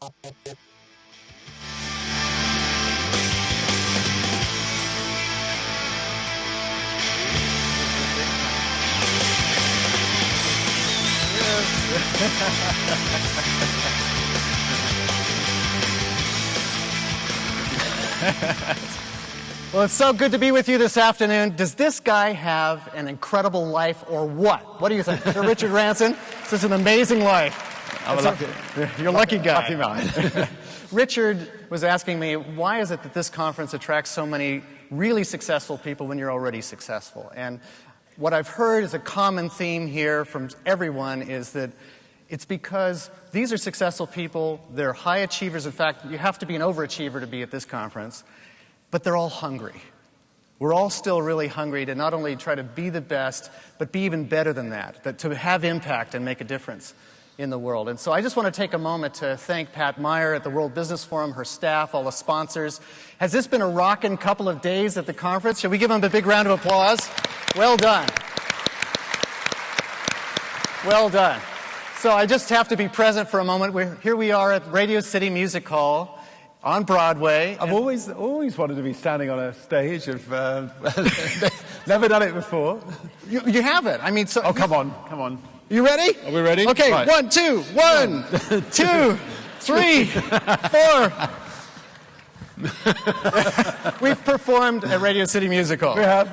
Well, it's so good to be with you this afternoon. Does this guy have an incredible life or what? What do you think? Sir Richard Branson, this is an amazing life. You're a lucky guy. Lucky man. Richard was asking me, why is it that this conference attracts so many really successful people when you're already successful? And what I've heard is a common theme here from everyone is that it's because these are successful people, they're high achievers. In fact, you have to be an overachiever to be at this conference. But they're all hungry. We're all still really hungry to not only try to be the best, but be even better than that to have impact and make a difference in the world. And so I just want to take a moment to thank Pat Meyer at the World Business Forum, her staff, all the sponsors. Has this been a rockin' couple of days at the conference? Shall we give them a big round of applause? Well done. Well done. So I just have to be present for a moment. Here we are at Radio City Music Hall on Broadway. I've always wanted to be standing on a stage. Never done it before. You have it. I mean, so. Oh, come on. You ready? Are we ready? Okay, right. 1, 2, 1, 2, 3, 4. We've performed at Radio City Music Hall. We have.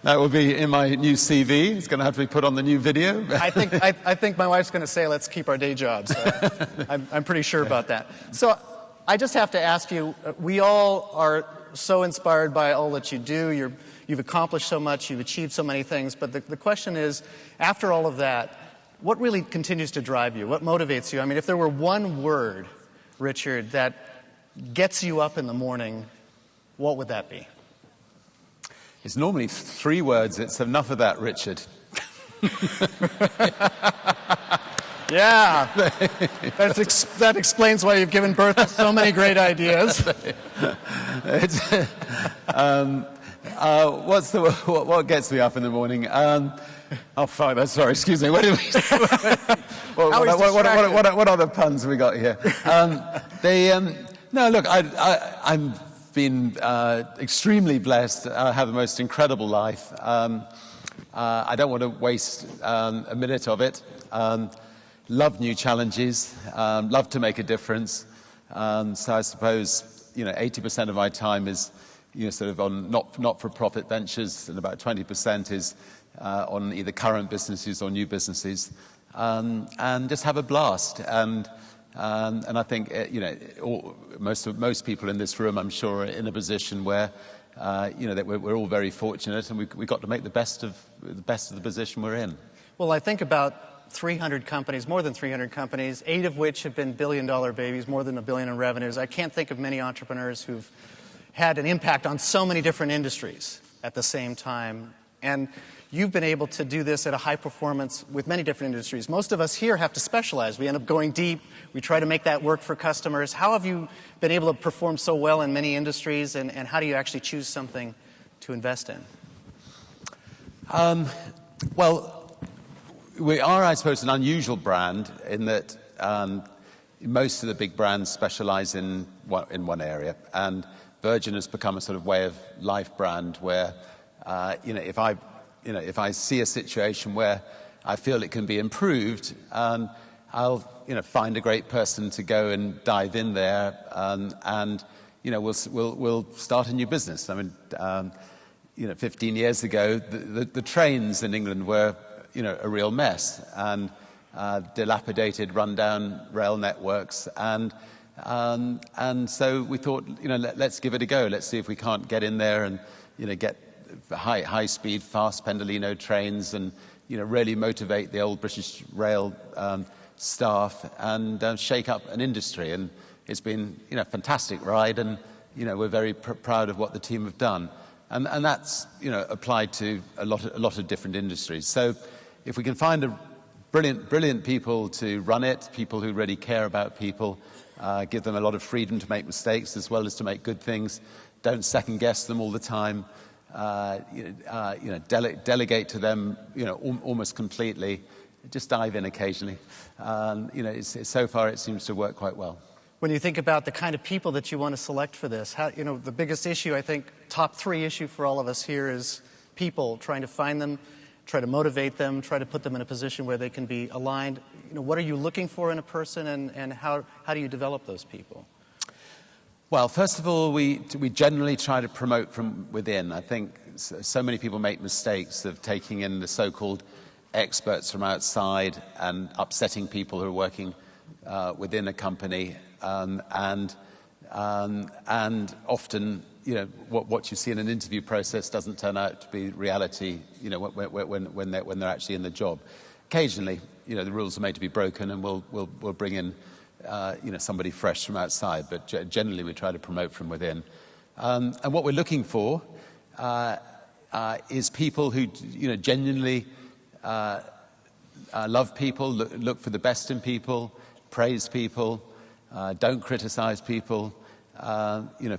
That will be in my new CV. It's going to have to be put on the new video. I think my wife's going to say, let's keep our day jobs. I'm pretty sure about that. So I just have to ask you, we all are so inspired by all that you do. You've accomplished so much. You've achieved so many things. But the question is, after all of that, what really continues to drive you? What motivates you? I mean, if there were one word, Richard, that gets you up in the morning, what would that be? It's normally 3 words. It's enough of that, Richard. Yeah, that explains why you've given birth to so many great ideas. What gets me up in the morning? Oh, fine. Sorry, excuse me. What other puns have we got here? No, look, I've been extremely blessed. I have the most incredible life. I don't want to waste a minute of it. Love new challenges. Love to make a difference. So I suppose 80% of my time is sort of on not-for-profit ventures, and about 20% is on either current businesses or new businesses, and just have a blast. And I think most people in this room, I'm sure, are in a position where that we're all very fortunate, and we got to make the best of the position we're in. Well, I think about 300 companies, more than 300 companies, 8 of which have been billion-dollar babies, more than $1 billion in revenues. I can't think of many entrepreneurs who've had an impact on so many different industries at the same time. And you've been able to do this at a high performance with many different industries. Most of us here have to specialize. We end up going deep. We try to make that work for customers. How have you been able to perform so well in many industries, and how do you actually choose something to invest in? Well, we are, I suppose, an unusual brand in that most of the big brands specialize in one area, and Virgin has become a sort of way of life brand where, if I see a situation where I feel it can be improved, I'll find a great person to go and dive in there, and we'll start a new business. I mean, 15 years ago, the trains in England were a real mess, and dilapidated, run-down rail networks, and so we thought, let's give it a go. Let's see if we can't get in there and get high-speed, fast Pendolino trains, and really motivate the old British Rail staff and shake up an industry. And it's been a fantastic ride, and we're very proud of what the team have done. And that's applied to a lot of different industries. So if we can find a brilliant people to run it, people who really care about people, give them a lot of freedom to make mistakes as well as to make good things, don't second guess them all the time, delegate to them almost completely, just dive in occasionally. So far it seems to work quite well. When you think about the kind of people that you want to select for this, the biggest issue, I think, top 3 issue for all of us here is people, trying to find them, try to motivate them, try to put them in a position where they can be aligned. What are you looking for in a person, and how do you develop those people? Well, first of all, we generally try to promote from within. I think so many people make mistakes of taking in the so-called experts from outside and upsetting people who are working within a company, and often, what you see in an interview process doesn't turn out to be reality, when they're actually in the job. Occasionally, the rules are made to be broken, and we'll bring in somebody fresh from outside, but generally we try to promote from within. And what we're looking for is people who, genuinely love people, look for the best in people, praise people, don't criticize people,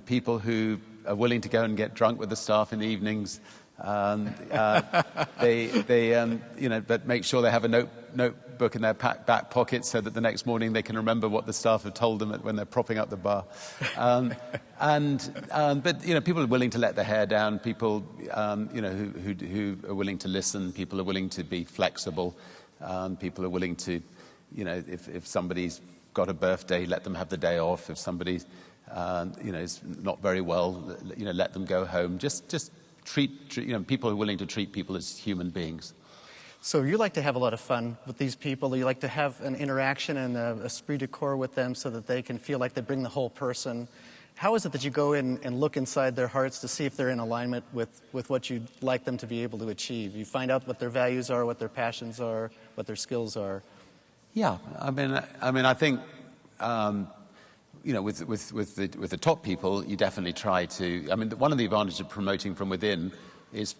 people who are willing to go and get drunk with the staff in the evenings. But make sure they have a notebook in their back pocket so that the next morning they can remember what the staff have told them when they're propping up the bar. But people are willing to let their hair down. People, who are willing to listen. People are willing to be flexible. People are willing to, if somebody's got a birthday, let them have the day off. If somebody, is not very well, let them go home. Just treat, people are willing to treat people as human beings. So you like to have a lot of fun with these people. You like to have an interaction and a esprit de corps with them so that they can feel like they bring the whole person. How is it that you go in and look inside their hearts to see if they're in alignment with what you'd like them to be able to achieve? You find out what their values are, what their passions are, what their skills are. Yeah, I think with the top people, you definitely try to. One of the advantages of promoting from within is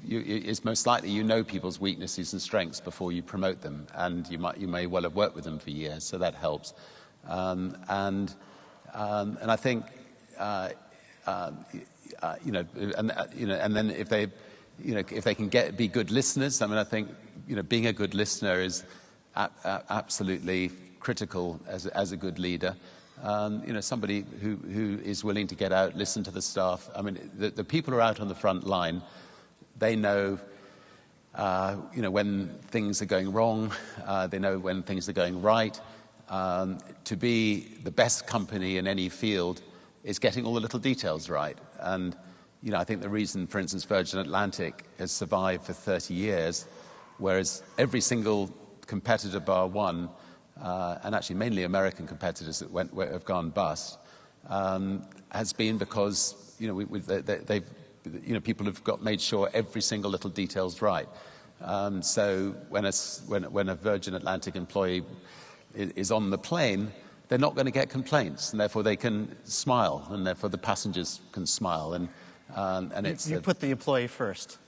most likely people's weaknesses and strengths before you promote them, and you may well have worked with them for years, so that helps. And I think and then if they can be good listeners. I think being a good listener is absolutely critical as a good leader. Somebody who is willing to get out, listen to the staff. The people who are out on the front line, they know, when things are going wrong. They know when things are going right. To be the best company in any field is getting all the little details right. And, I think the reason, for instance, Virgin Atlantic has survived for 30 years, whereas every single competitor bar one, and actually mainly American competitors that have gone bust, has been because people have made sure every single little detail's right. So when a Virgin Atlantic employee is on the plane, they're not going to get complaints, and therefore they can smile, and therefore the passengers can smile. And you put the employee first.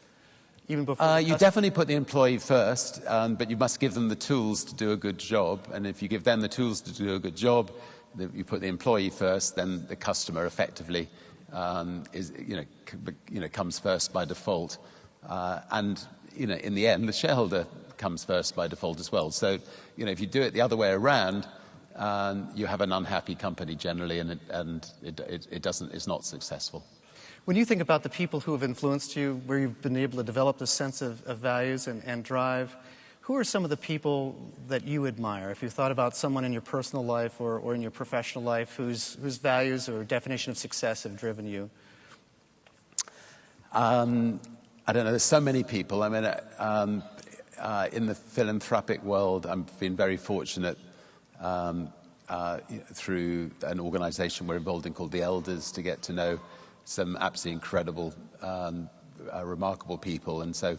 Even before you definitely put the employee first, but you must give them the tools to do a good job. And if you give them the tools to do a good job, you put the employee first, then the customer effectively comes first by default. And in the end, the shareholder comes first by default as well. So if you do it the other way around, you have an unhappy company generally, and it's not successful. When you think about the people who have influenced you, where you've been able to develop this sense of values and drive, who are some of the people that you admire? If you thought about someone in your personal life or in your professional life whose values or definition of success have driven you? I don't know. There's so many people. In the philanthropic world, I've been very fortunate through an organization we're involved in called The Elders to get to know some absolutely incredible, remarkable people. And so,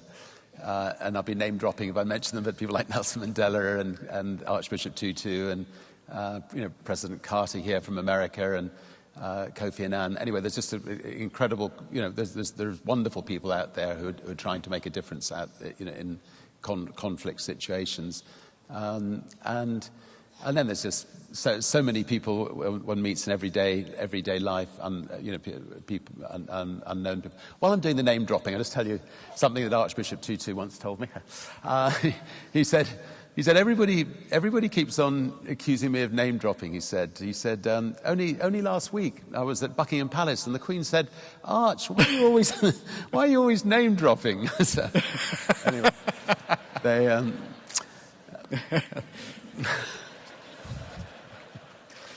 and I'll be name dropping if I mention them, but people like Nelson Mandela and Archbishop Tutu and, President Carter here from America and Kofi Annan. Anyway, there's just an incredible, there's wonderful people out there who are trying to make a difference in conflict situations. And then there's just so many people one meets in everyday life, people, unknown people. While I'm doing the name dropping, I'll just tell you something that Archbishop Tutu once told me. He said, he said, everybody keeps on accusing me of name dropping. He said, only last week I was at Buckingham Palace and the Queen said, Arch, why are you always name dropping? So, anyway, they.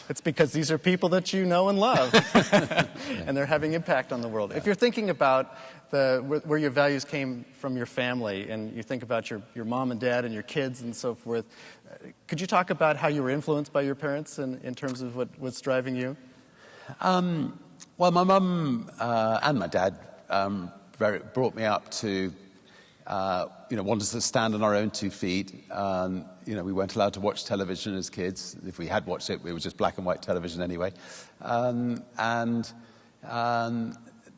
It's because these are people that you know and love, and they're having impact on the world. If you're thinking about where your values came from your family, and you think about your mom and dad and your kids and so forth, could you talk about how you were influenced by your parents in terms of what's driving you? Well, my mum and my dad brought me up to, want us to stand on our own 2 feet. We weren't allowed to watch television as kids. If we had watched it, it was just black and white television anyway.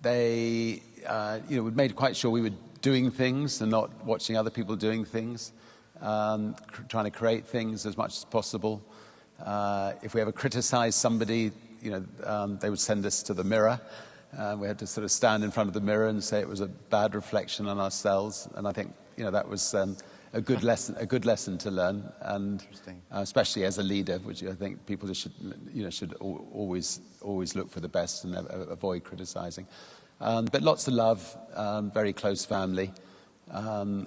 They, we made quite sure we were doing things and not watching other people doing things, trying to create things as much as possible. If we ever criticized somebody, they would send us to the mirror. We had to sort of stand in front of the mirror and say it was a bad reflection on ourselves. And I think, that was a good lesson to learn, and especially as a leader, which I think people should always look for the best and avoid criticizing. But lots of love, very close family, and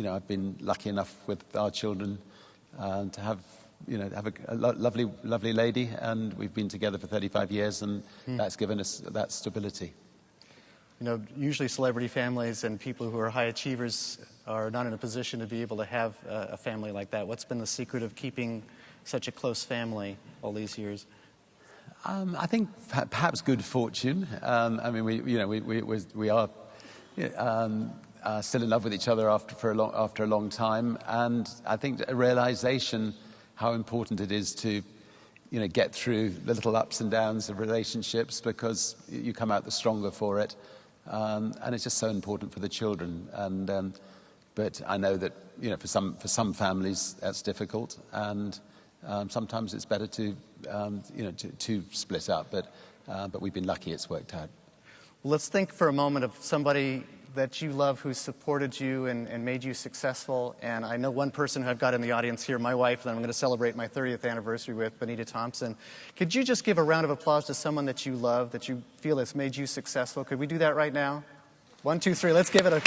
I've been lucky enough with our children to have a lovely lady, and we've been together for 35 years, and that's given us that stability. Usually celebrity families and people who are high achievers are not in a position to be able to have a family like that. What's been the secret of keeping such a close family all these years? I think perhaps good fortune. We are still in love with each other after a long time, and I think a realization how important it is to get through the little ups and downs of relationships, because you come out the stronger for it. And it's just so important for the children. But I know that for some families that's difficult, and sometimes it's better to split up. But we've been lucky; it's worked out. Well, let's think for a moment of somebody that you love who supported you and made you successful. And I know one person who I've got in the audience here, my wife, that I'm going to celebrate my 30th anniversary with, Benita Thompson. Could you just give a round of applause to someone that you love, that you feel has made you successful? Could we do that right now? 1, 2, 3. Let's give it a...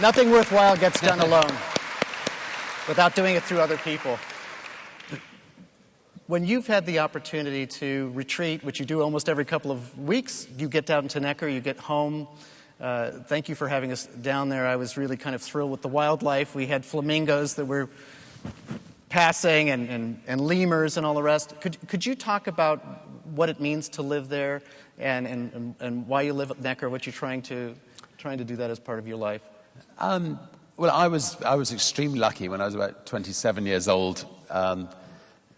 Nothing worthwhile gets done alone without doing it through other people. When you've had the opportunity to retreat, which you do almost every couple of weeks, you get down to Necker, you get home. Thank you for having us down there. I was really kind of thrilled with the wildlife. We had flamingos that were passing and lemurs and all the rest. Could you talk about what it means to live there and why you live at Necker, what you're trying to do that as part of your life? Well, I was extremely lucky when I was about 27 years old.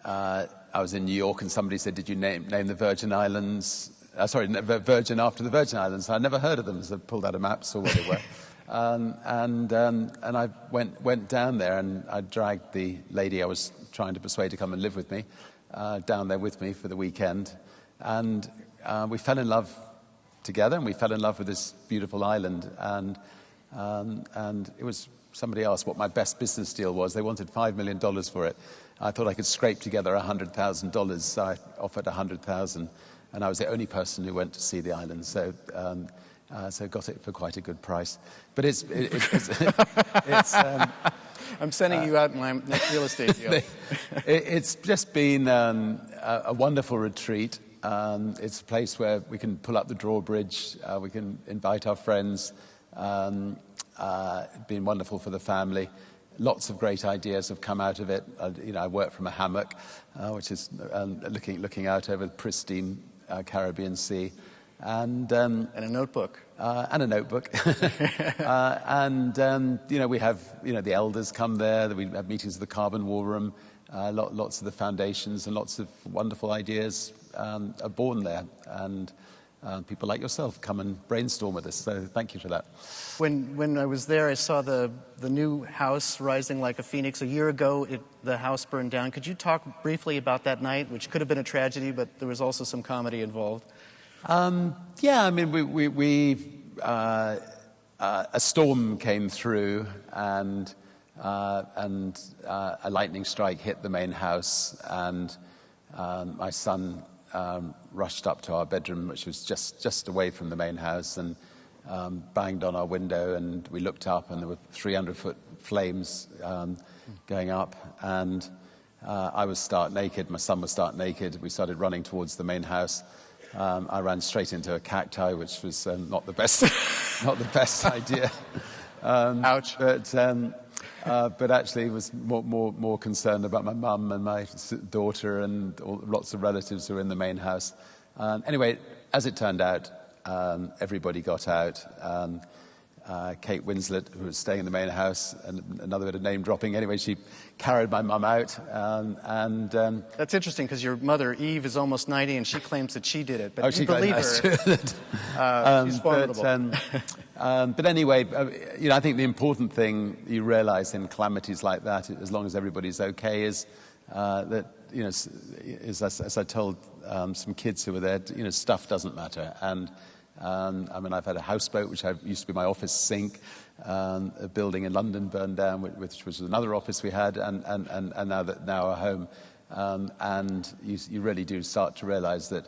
I was in New York, and somebody said, "Did you name the Virgin Islands?" Virgin after the Virgin Islands. I'd never heard of them, so I pulled out a map, saw where they were, and I went down there, and I dragged the lady I was trying to persuade to come and live with me down there with me for the weekend, and we fell in love together, and we fell in love with this beautiful island, and it was. Somebody asked what my best business deal was. They wanted $5 million for it. I thought I could scrape together $100,000, so I offered $100,000, and I was the only person who went to see the island, so got it for quite a good price. But it's I'm sending you out my next real estate deal. It's just been a wonderful retreat. It's a place where we can pull up the drawbridge, we can invite our friends. It's been wonderful for the family. Lots of great ideas have come out of it. I work from a hammock, which is looking out over the pristine Caribbean Sea, and a notebook. And a notebook. We have the elders come there. We have meetings of the Carbon War Room. Lots of the foundations and lots of wonderful ideas are born there, and people like yourself come and brainstorm with us. So thank you for that. When I was there, I saw the new house rising like a phoenix. A year ago, the house burned down. Could you talk briefly about that night, which could have been a tragedy, but there was also some comedy involved? Yeah, I mean, a storm came through, and a lightning strike hit the main house, and my son rushed up to our bedroom, which was just away from the main house, and banged on our window, and we looked up, and there were 300-foot flames going up, and I was stark naked, my son was stark naked. We started running towards the main house. I ran straight into a cacti, which was not the best, not the best idea. Ouch. But actually was more concerned about my mum and my daughter and lots of relatives who were in the main house. Anyway, as it turned out, everybody got out. Kate Winslet, who was staying in the main house, and another bit of name dropping. Anyway, she carried my mum out. That's interesting, because your mother, Eve, is almost 90, and she claims that she did it. But you she believe her. She's formidable. But anyway, I think the important thing you realize in calamities like that, as long as everybody's okay, is that, as I told some kids who were there, stuff doesn't matter. And I've had a houseboat, which used to be my office sink. A building in London burned down, which was another office we had, and now a home. And you really do start to realize that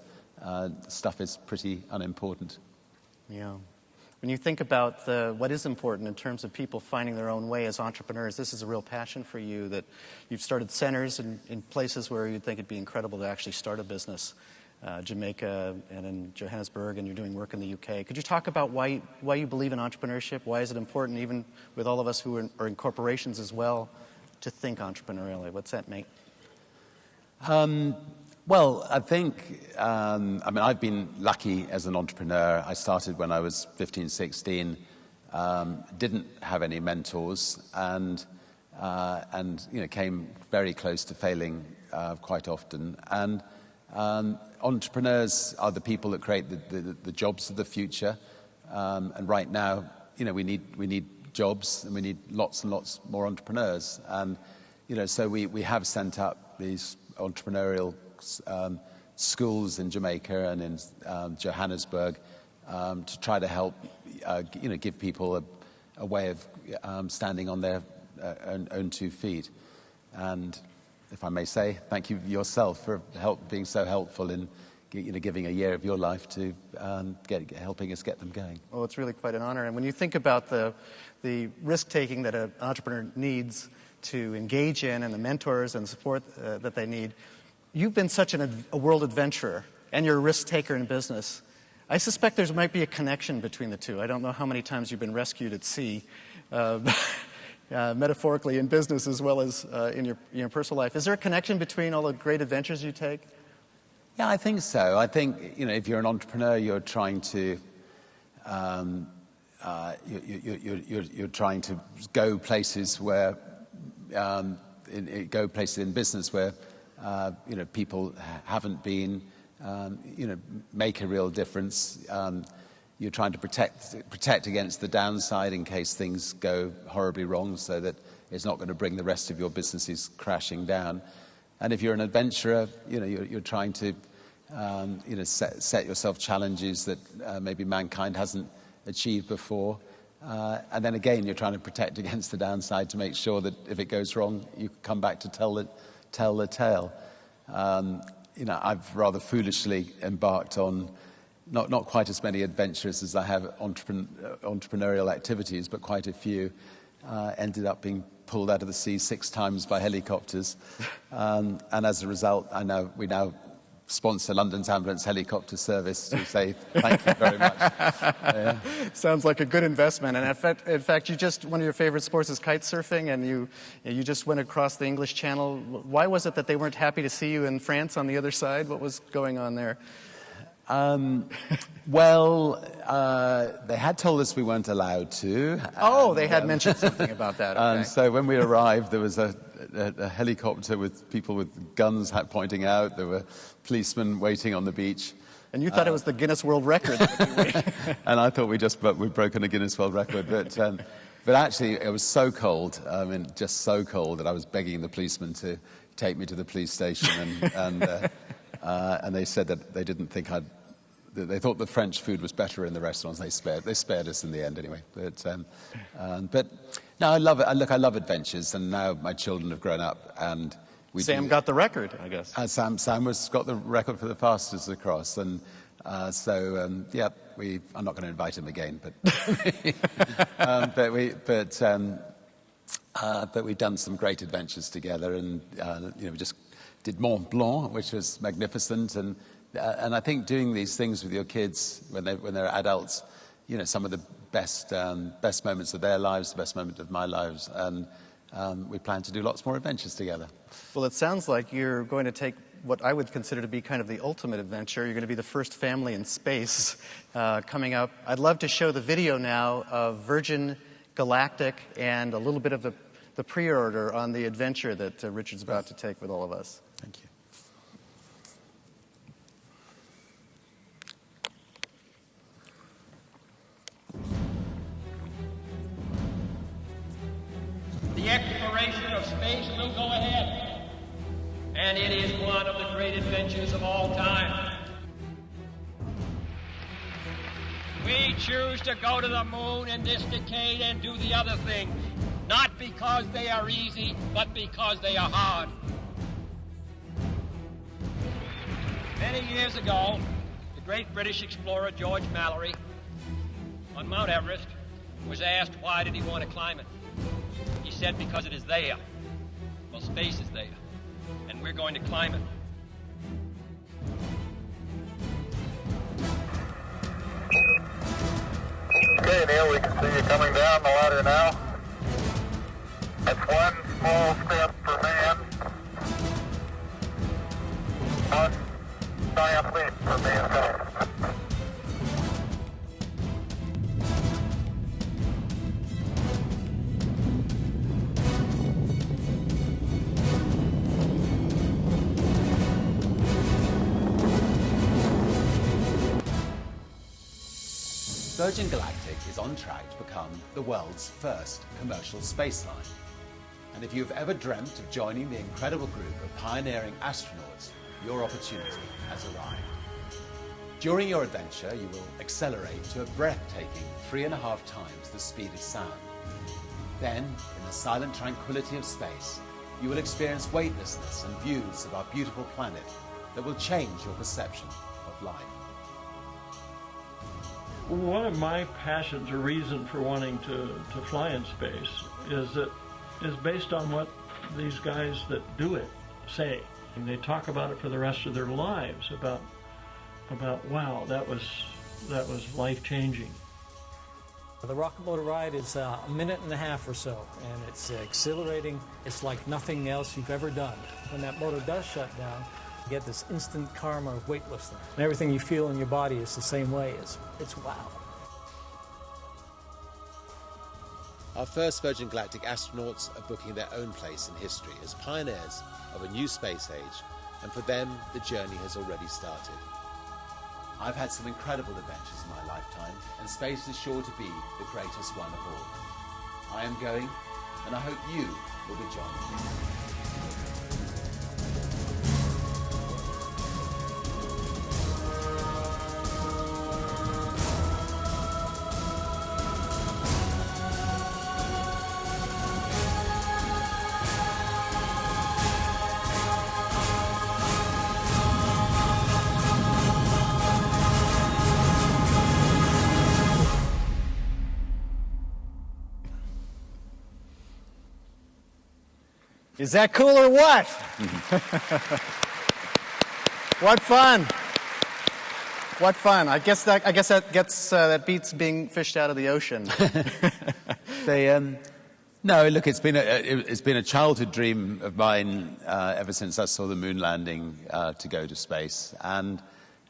stuff is pretty unimportant. Yeah. When you think about what is important in terms of people finding their own way as entrepreneurs, this is a real passion for you, that you've started centers in places where you'd think it'd be incredible to actually start a business. Jamaica and in Johannesburg, and you're doing work in the UK. Could you talk about why you believe in entrepreneurship? Why is it important, even with all of us who are in corporations as well, to think entrepreneurially? What's that mean? Well, I think, I've been lucky as an entrepreneur. I started when I was 15, 16, didn't have any mentors, and came very close to failing quite often. And entrepreneurs are the people that create the jobs of the future. And right now, we need jobs, and we need lots and lots more entrepreneurs. And, so we have sent up these entrepreneurial schools in Jamaica and in Johannesburg to try to help, give people a way of standing on their own 2 feet. And if I may say, thank you yourself for being so helpful in giving a year of your life to helping us get them going. Well, it's really quite an honor. And when you think about the risk-taking that an entrepreneur needs to engage in, and the mentors and the support that they need, you've been such a world adventurer, and you're a risk-taker in business. I suspect there might be a connection between the two. I don't know how many times you've been rescued at sea, metaphorically in business as well as in your personal life. Is there a connection between all the great adventures you take? Yeah, I think so. I think, if you're an entrepreneur, you're trying to you're trying to go places where in business where people haven't been, make a real difference. You're trying to protect against the downside in case things go horribly wrong, so that it's not going to bring the rest of your businesses crashing down. And if you're an adventurer, you're trying to set yourself challenges that maybe mankind hasn't achieved before. And then again, you're trying to protect against the downside to make sure that if it goes wrong, you come back to tell the tale. I've rather foolishly embarked on not quite as many adventures as I have entrepreneurial activities, but quite a few. Ended up being pulled out of the sea 6 times by helicopters. And as a result, we now sponsor London's ambulance helicopter service to say thank you very much. Yeah. Sounds like a good investment. And in fact, one of your favorite sports is kite surfing, and you just went across the English Channel. Why was it that they weren't happy to see you in France on the other side? What was going on there? They had told us we weren't allowed to. They had mentioned something about that. Okay. And so when we arrived, there was a helicopter with people with guns pointing out. There were policemen waiting on the beach. And you thought it was the Guinness World Record. And I thought we'd broken a Guinness World Record. But actually, it was so cold, just so cold, that I was begging the policeman to take me to the police station. And they said that they didn't think they thought the French food was better in the restaurants. They spared us in the end anyway. But No, I love it. Look, I love adventures, and now my children have grown up, and Sam got the record, I guess. Sam got the record for the fastest across, and yeah, I'm not going to invite him again, but but we've done some great adventures together, and we just did Mont Blanc, which was magnificent, and I think doing these things with your kids when they're adults, some of the best moments of their lives, the best moment of my lives, and we plan to do lots more adventures together. Well, it sounds like you're going to take what I would consider to be kind of the ultimate adventure. You're going to be the first family in space coming up. I'd love to show the video now of Virgin Galactic and a little bit of the pre-order on the adventure that Richard's about to take with all of us. Thank you. The exploration of space will go ahead, and it is one of the great adventures of all time. We choose to go to the moon in this decade and do the other things, not because they are easy, but because they are hard. Many years ago, the great British explorer George Mallory on Mount Everest was asked why did he want to climb it. He said, because it is there. Well, space is there, and we're going to climb it. Okay, Neil, we can see you coming down the ladder now. That's one small step for man, one giant leap for mankind. Virgin Galactic is on track to become the world's first commercial space line. And if you've ever dreamt of joining the incredible group of pioneering astronauts, your opportunity has arrived. During your adventure, you will accelerate to a breathtaking 3.5 times the speed of sound. Then, in the silent tranquility of space, you will experience weightlessness and views of our beautiful planet that will change your perception of life. One of my passions or reason for wanting to fly in space is based on what these guys that do it say. And they talk about it for the rest of their lives, about wow, that was life-changing. The rocket motor ride is a minute and a half or so, and it's exhilarating. It's like nothing else you've ever done. When that motor does shut down, you get this instant karma of weightlessness. And everything you feel in your body is the same way. It's wow. Our first Virgin Galactic astronauts are booking their own place in history as pioneers of a new space age, and for them, the journey has already started. I've had some incredible adventures in my lifetime, and space is sure to be the greatest one of all. I am going, and I hope you will be joining me. Is that cool or what? What fun! What fun! I guess that beats being fished out of the ocean. No, look, it's been a childhood dream of mine ever since I saw the moon landing to go to space, and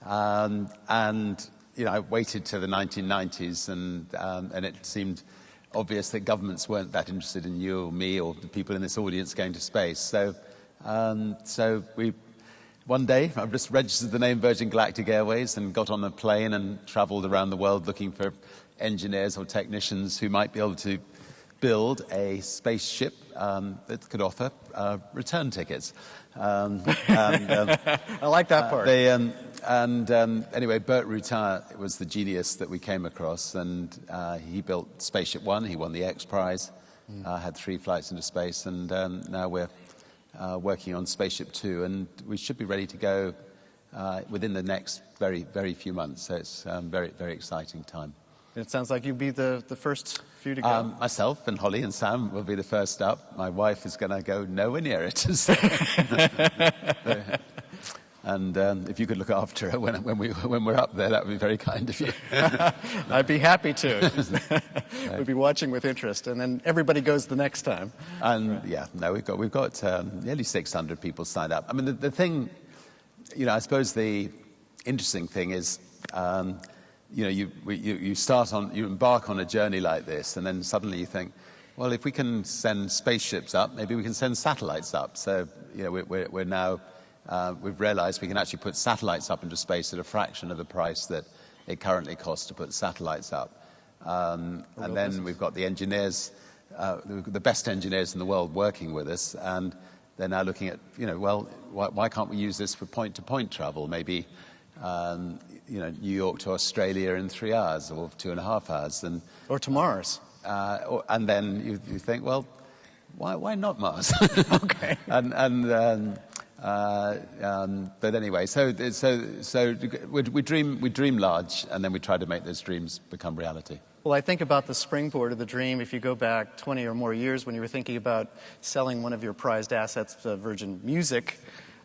I waited to the 1990s, and it seemed obvious that governments weren't that interested in you or me or the people in this audience going to space. So one day I just registered the name Virgin Galactic Airways and got on a plane and traveled around the world looking for engineers or technicians who might be able to build a spaceship that could offer return tickets. I like that part. Anyway, Bert Rutan was the genius that we came across, and he built Spaceship One. He won the X Prize, had 3 flights into space, and now we're working on Spaceship Two, and we should be ready to go within the next very few months. So it's very exciting time. It sounds like you'd be the first few to go. Myself and Holly and Sam will be the first up. My wife is going to go nowhere near it. And if you could look after her when we're up there, that would be very kind of you. I'd be happy to. We'd be watching with interest, and then everybody goes the next time. And we've got nearly 600 people signed up. I mean, the thing, I suppose the interesting thing is, you embark on a journey like this, and then suddenly you think, well, if we can send spaceships up, maybe we can send satellites up. So, we're now, we've realized we can actually put satellites up into space at a fraction of the price that it currently costs to put satellites up. And then we've got the engineers, the best engineers in the world working with us, and they're now looking at, why can't we use this for point-to-point travel? Maybe, New York to Australia in 3 hours or 2.5 hours, or to Mars. And then you think, well, why not Mars? Okay. But anyway, so we dream large, and then we try to make those dreams become reality. Well, I think about the springboard of the dream. If you go back 20 or more years when you were thinking about selling one of your prized assets to Virgin Music,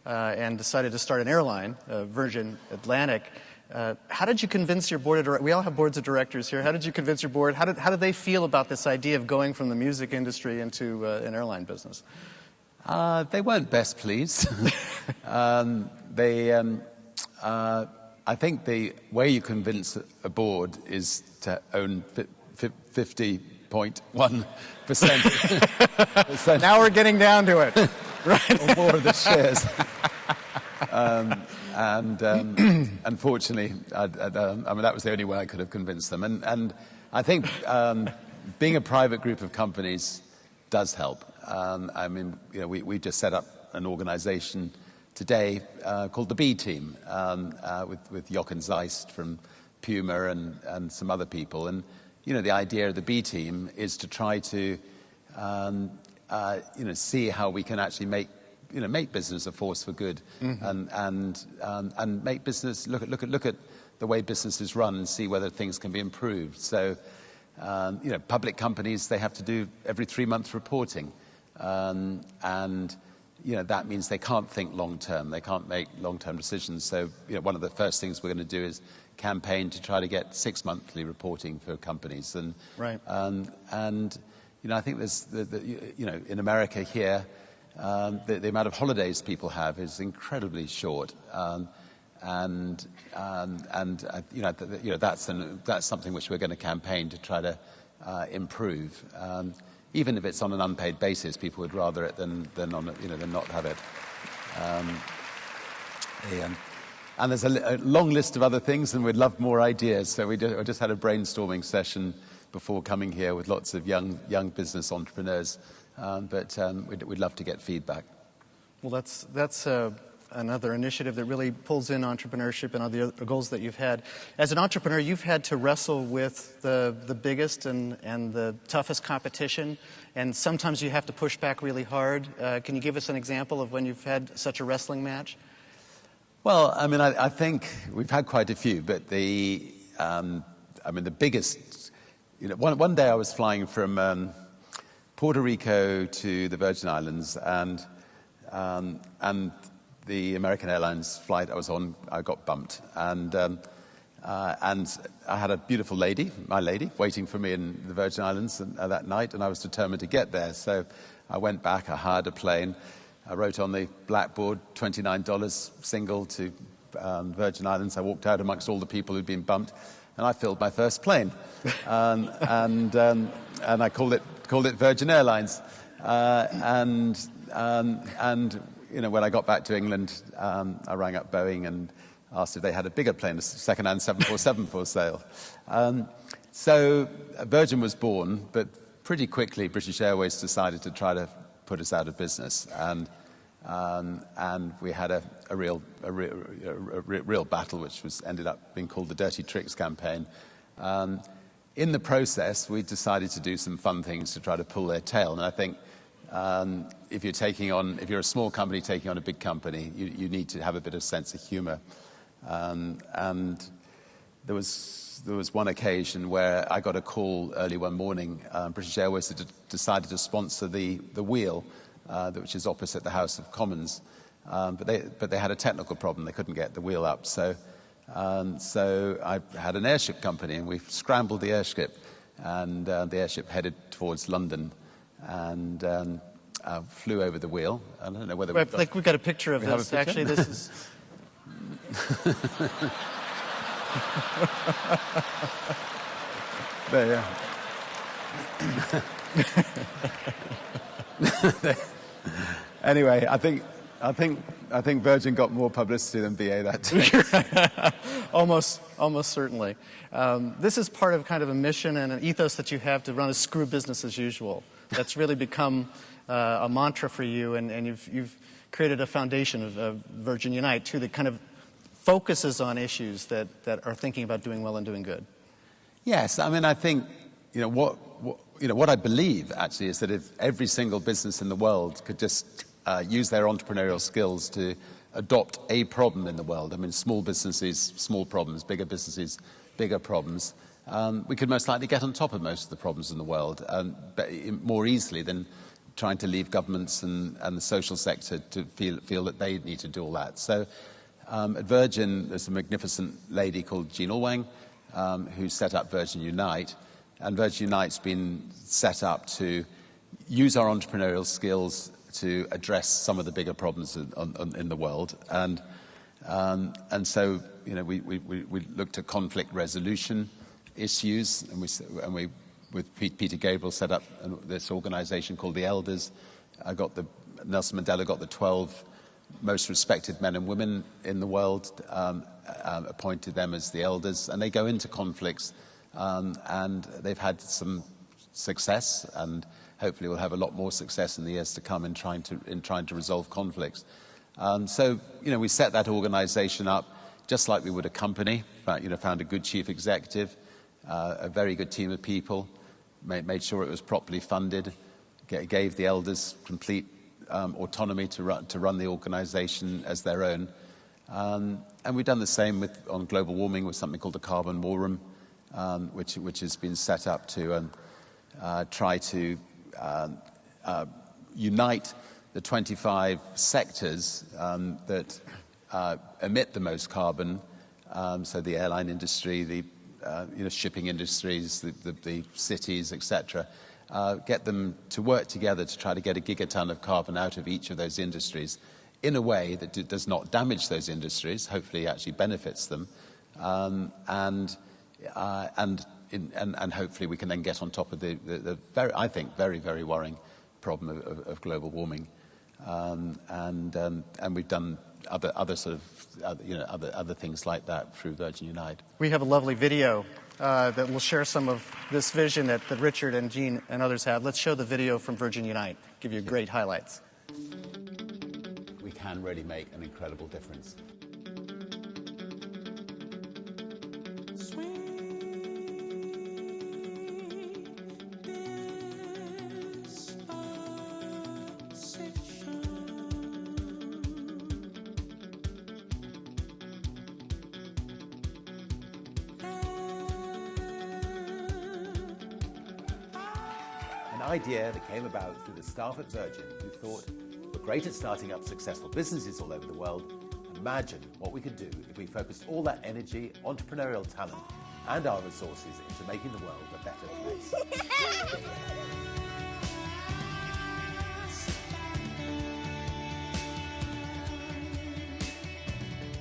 and decided to start an airline, Virgin Atlantic. How did you convince your board of directors? We all have boards of directors here. How did you convince your board? How did they feel about this idea of going from the music industry into an airline business? They weren't best pleased. I think the way you convince a board is to own 50.1%. Now we're getting down to it. Right. Or more of the shares. Unfortunately, that was the only way I could have convinced them. And I think being a private group of companies does help. We just set up an organization today called the B Team with Jochen Zeist from Puma and some other people. And, the idea of the B Team is to try to see how we can actually make business a force for good, and make business look at the way business is run and see whether things can be improved. So, public companies, they have to do every 3-month reporting, and that means they can't think long term. They can't make long-term decisions. So, one of the first things we're going to do is campaign to try to get 6-monthly reporting for companies, and right. I think there's, in America here, the amount of holidays people have is incredibly short, that's something which we're going to campaign to try to improve. Even if it's on an unpaid basis, people would rather it than not have it. And there's a long list of other things, and we'd love more ideas. So we just had a brainstorming session before coming here with lots of young business entrepreneurs, but we'd love to get feedback. Well, that's another initiative that really pulls in entrepreneurship and other goals that you've had. As an entrepreneur, you've had to wrestle with the biggest and the toughest competition, and sometimes you have to push back really hard. Can you give us an example of when you've had such a wrestling match? Well, I think we've had quite a few, but the biggest, one day I was flying from Puerto Rico to the Virgin Islands, and the American Airlines flight I was on, I got bumped, and I had a beautiful lady, my lady, waiting for me in the Virgin Islands that night, and I was determined to get there. So I went back, I hired a plane, I wrote on the blackboard $29 single to Virgin Islands. I walked out amongst all the people who'd been bumped, and I filled my first plane, and I called it Virgin Airlines, and when I got back to England, I rang up Boeing and asked if they had a bigger plane, a second-hand 747 for sale. So Virgin was born, but pretty quickly British Airways decided to try to put us out of business, and we had a real battle, which ended up being called the Dirty Tricks campaign. in the process, we decided to do some fun things to try to pull their tail. And I think if you're a small company taking on a big company, you need to have a bit of sense of humor. And there was one occasion where I got a call early one morning. British Airways had decided to sponsor the wheel, which is opposite the House of Commons, but they had a technical problem. They couldn't get the wheel up. So I had an airship company, and we scrambled the airship, and the airship headed towards London, and flew over the wheel. I don't know whether we've got a picture of this. Actually, this is. There, yeah. Anyway, I think Virgin got more publicity than BA that day. Almost certainly. This is part of kind of a mission and an ethos that you have to run a screw business as usual. That's really become a mantra for you, and you've created a foundation of Virgin Unite too that kind of focuses on issues that are thinking about doing well and doing good. Yes, I mean, I think what I believe actually is that if every single business in the world could just use their entrepreneurial skills to adopt a problem in the world. I mean, small businesses, small problems; bigger businesses, bigger problems. We could most likely get on top of most of the problems in the world more easily than trying to leave governments and the social sector to feel that they need to do all that. So at Virgin, there's a magnificent lady called Jean Allwang who set up Virgin Unite. And Virgin Unite's been set up to use our entrepreneurial skills to address some of the bigger problems in the world. And so, we looked at conflict resolution issues, and we with Peter Gabriel set up this organization called the Elders. Nelson Mandela got the 12 most respected men and women in the world, appointed them as the Elders, and they go into conflicts, and they've had some success, and hopefully we'll have a lot more success in the years to come in trying to resolve conflicts. So, we set that organization up just like we would a company. Found a good chief executive, a very good team of people, made sure it was properly funded, gave the Elders complete autonomy to run the organization as their own. And we've done the same on global warming with something called the Carbon War Room, which has been set up to try to unite the 25 sectors that emit the most carbon, so the airline industry, the shipping industries, the cities, etc., get them to work together to try to get a gigaton of carbon out of each of those industries in a way that does not damage those industries, hopefully actually benefits them, and hopefully we can then get on top of the very, I think, very, very worrying problem of global warming, and we've done other sort of other things like that through Virgin Unite. We have a lovely video that will share some of this vision that Richard and Jean and others have. Let's show the video from Virgin Unite. Give you great highlights. We can really make an incredible difference. An idea that came about through the staff at Virgin who thought, we're great at starting up successful businesses all over the world. Imagine what we could do if we focused all that energy, entrepreneurial talent, and our resources into making the world a better place.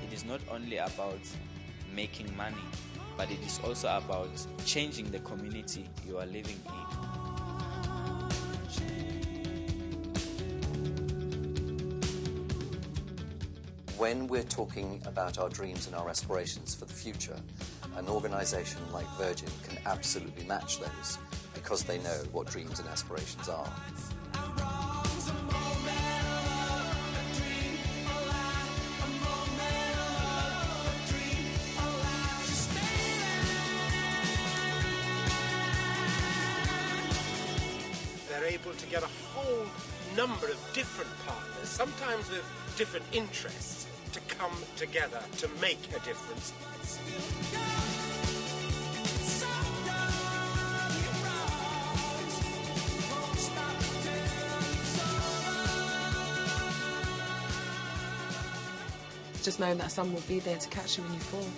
It is not only about making money, but it is also about changing the community you are living in. When we're talking about our dreams and our aspirations for the future, an organisation like Virgin can absolutely match those because they know what dreams and aspirations are. able to get a whole number of different partners, sometimes with different interests, to come together to make a difference. Just knowing that someone will be there to catch you when you fall.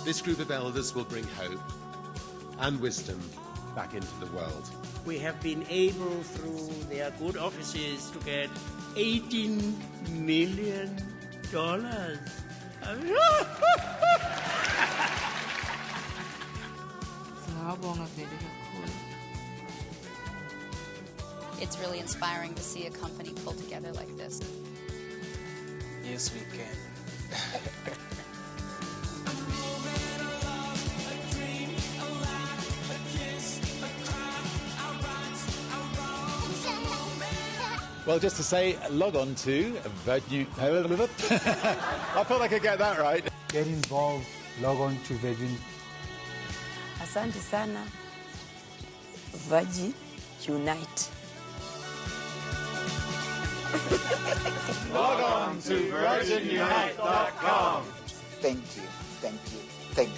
This group of elders will bring hope and wisdom back into the world. We have been able, through their good offices, to get $18 million. It's really inspiring to see a company pull together like this. Yes, we can. Well, just to say, log on to Virgin. I thought I could get that right. Get involved, log on to Virgin. Asante sana. Virgin Unite. Log on to virginunite.com. Thank you, thank you, thank you.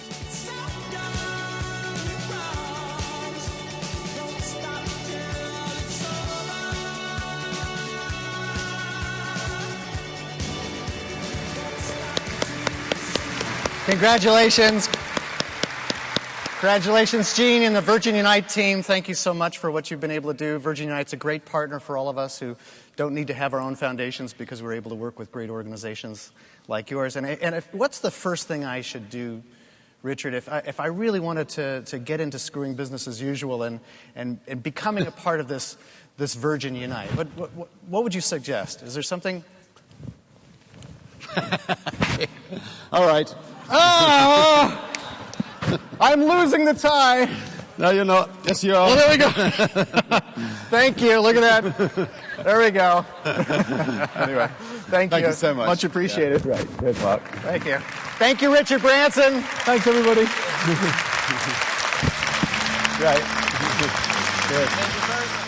Congratulations. Congratulations, Gene and the Virgin Unite team. Thank you so much for what you've been able to do. Virgin Unite's a great partner for all of us who don't need to have our own foundations because we're able to work with great organizations like yours. And what's the first thing I should do, Richard, if I really wanted to get into screwing business as usual and becoming a part of this Virgin Unite? What would you suggest? Is there something? All right. Oh! I'm losing the tie. No, you're not. Yes, you are. Well, there we go. Thank you. Look at that. There we go. Anyway, thank you so much. Much apprecited. Yeah. Great. Good luck. Thank you. Thank you, Richard Branson. Thanks, everybody. Right. Good. Thank you very much.